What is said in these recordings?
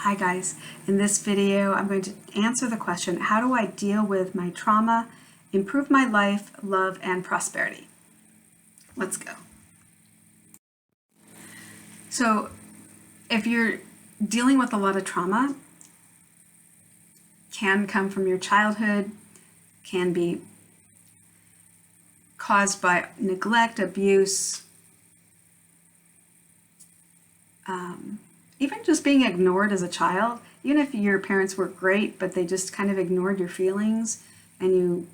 Hi guys, in this video I'm going to answer the question, how do I deal with my trauma, improve my life, love, and prosperity? Let's go. So if you're dealing with a lot of trauma, can come from your childhood, can be caused by neglect, abuse, even just being ignored as a child, even if your parents were great, but they just kind of ignored your feelings and you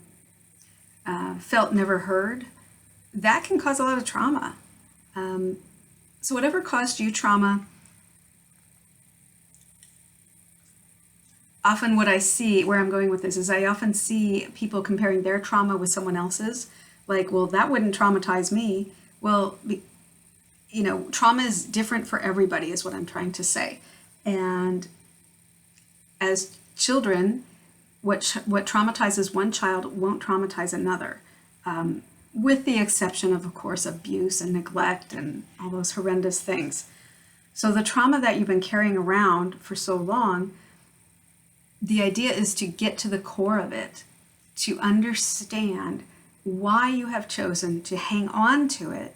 felt never heard, that can cause a lot of trauma. So whatever caused you trauma, often what I see, where I'm going with this, is I often see people comparing their trauma with someone else's. Like, well, that wouldn't traumatize me. Well, trauma is different for everybody is what I'm trying to say. And as children, what traumatizes one child won't traumatize another, with the exception of course, abuse and neglect and all those horrendous things. So the trauma that you've been carrying around for so long, the idea is to get to the core of it, to understand why you have chosen to hang on to it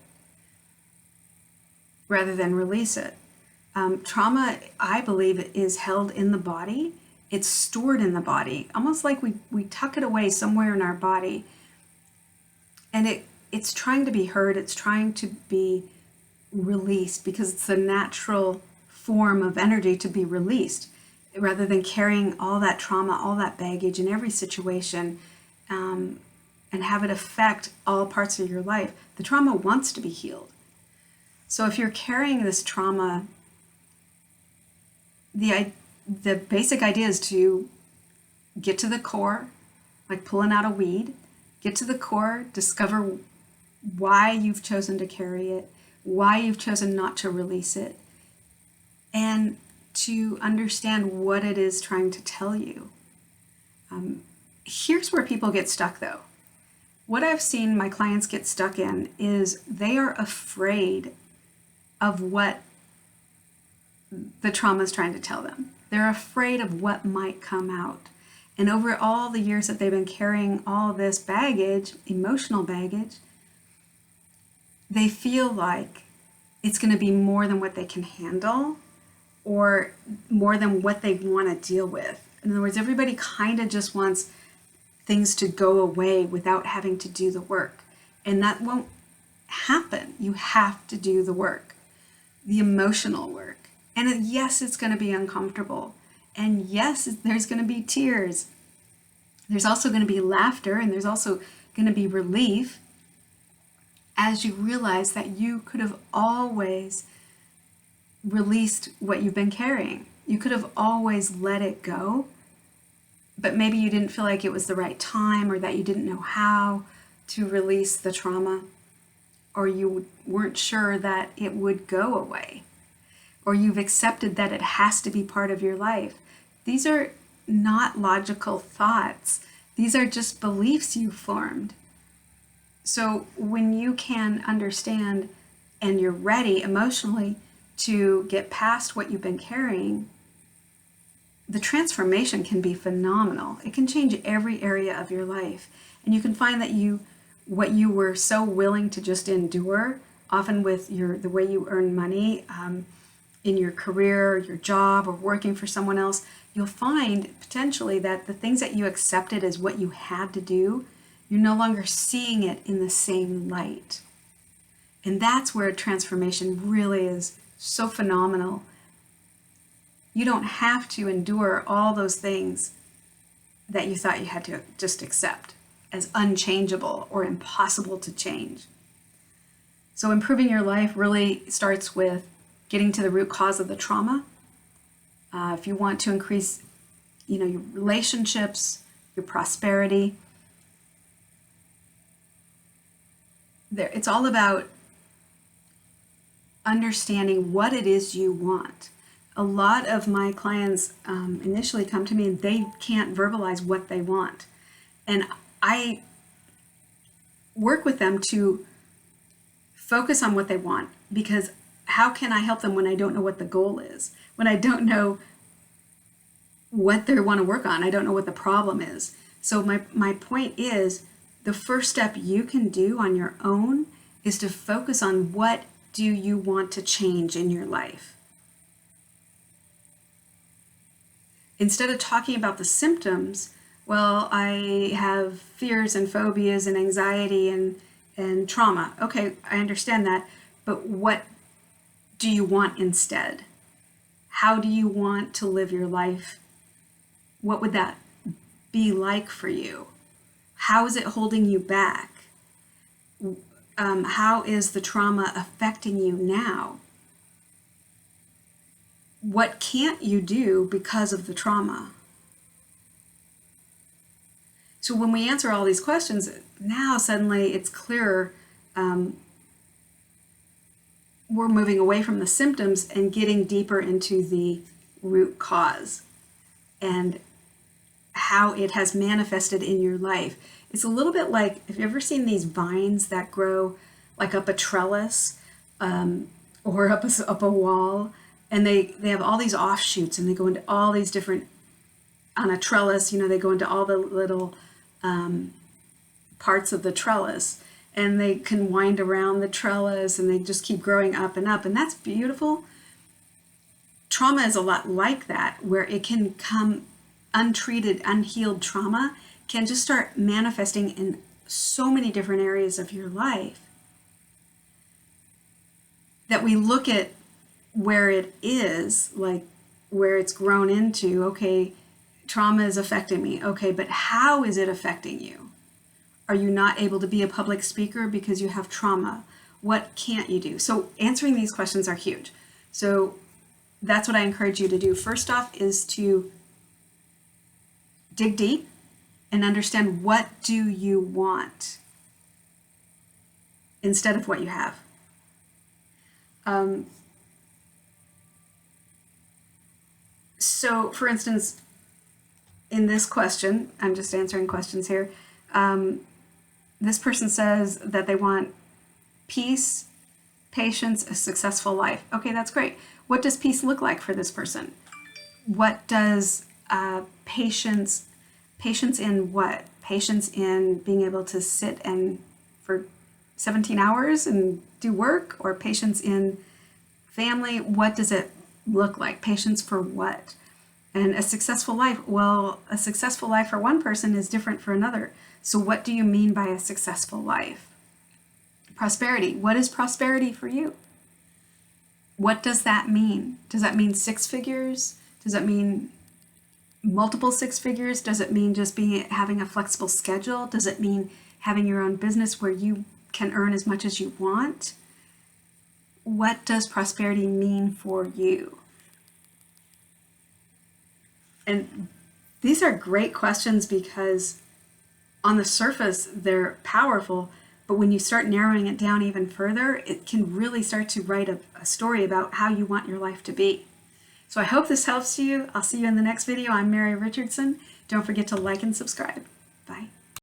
rather than release it. Trauma, I believe, is held in the body. It's stored in the body, almost like we tuck it away somewhere in our body. And it's trying to be heard. It's trying to be released because it's the natural form of energy to be released, rather than carrying all that trauma, all that baggage in every situation, and have it affect all parts of your life. The trauma wants to be healed. So if you're carrying this trauma, the basic idea is to get to the core, like pulling out a weed, get to the core, discover why you've chosen to carry it, why you've chosen not to release it, and to understand what it is trying to tell you. Here's where people get stuck though. What I've seen my clients get stuck in is they are afraid of what the trauma is trying to tell them. They're afraid of what might come out. And over all the years that they've been carrying all this baggage, emotional baggage, they feel like it's going to be more than what they can handle or more than what they want to deal with. In other words, everybody kind of just wants things to go away without having to do the work. And that won't happen. You have to do the work, the emotional work. And yes, it's going to be uncomfortable. And yes, there's going to be tears. There's also going to be laughter, and there's also going to be relief as you realize that you could have always released what you've been carrying. You could have always let it go, but maybe you didn't feel like it was the right time, or that you didn't know how to release the trauma, or you weren't sure that it would go away, or you've accepted that it has to be part of your life. These are not logical thoughts. These are just beliefs you formed. So when you can understand and you're ready emotionally to get past what you've been carrying, the transformation can be phenomenal. It can change every area of your life. And you can find that what you were so willing to just endure, often with the way you earn money, in your career, your job, or working for someone else, you'll find potentially that the things that you accepted as what you had to do, you're no longer seeing it in the same light. And that's where transformation really is so phenomenal. You don't have to endure all those things that you thought you had to just accept as unchangeable or impossible to change. So improving your life really starts with getting to the root cause of the trauma. If you want to increase, your relationships, your prosperity, it's all about understanding what it is you want. A lot of my clients initially come to me and they can't verbalize what they want. And I work with them to focus on what they want, because how can I help them when I don't know what the goal is? When I don't know what they want to work on. I don't know what the problem is. So my point is, the first step you can do on your own is to focus on what do you want to change in your life. Instead of talking about the symptoms, well, I have fears and phobias and anxiety and trauma. Okay, I understand that, but what do you want instead? How do you want to live your life? What would that be like for you? How is it holding you back? How is the trauma affecting you now? What can't you do because of the trauma? So when we answer all these questions, now suddenly it's clearer. We're moving away from the symptoms and getting deeper into the root cause and how it has manifested in your life. It's a little bit like, have you ever seen these vines that grow like up a trellis or up a wall? And they have all these offshoots and they go into all these different, on a trellis, they go into all the little parts of the trellis, and they can wind around the trellis and they just keep growing up, and that's beautiful. Trauma is a lot like that, where it can come untreated, unhealed trauma can just start manifesting in so many different areas of your life that we look at where it is, like where it's grown into. Okay, trauma is affecting me. Okay, but how is it affecting you? Are you not able to be a public speaker because you have trauma? What can't you do? So answering these questions are huge. So that's what I encourage you to do. First off is to dig deep and understand, what do you want instead of what you have. So for instance, in this question, I'm just answering questions here. This person says that they want peace, patience, a successful life. Okay, that's great. What does peace look like for this person? What does patience in what? Patience in being able to sit and for 17 hours and do work, or patience in family? What does it look like? Patience for what? And a successful life, well, a successful life for one person is different for another. So what do you mean by a successful life? Prosperity. What is prosperity for you? What does that mean? Does that mean 6 figures? Does that mean multiple 6 figures? Does it mean just having a flexible schedule? Does it mean having your own business where you can earn as much as you want? What does prosperity mean for you? And these are great questions because on the surface, they're powerful, but when you start narrowing it down even further, it can really start to write a story about how you want your life to be. So I hope this helps you. I'll see you in the next video. I'm Mary Richardson. Don't forget to like and subscribe. Bye.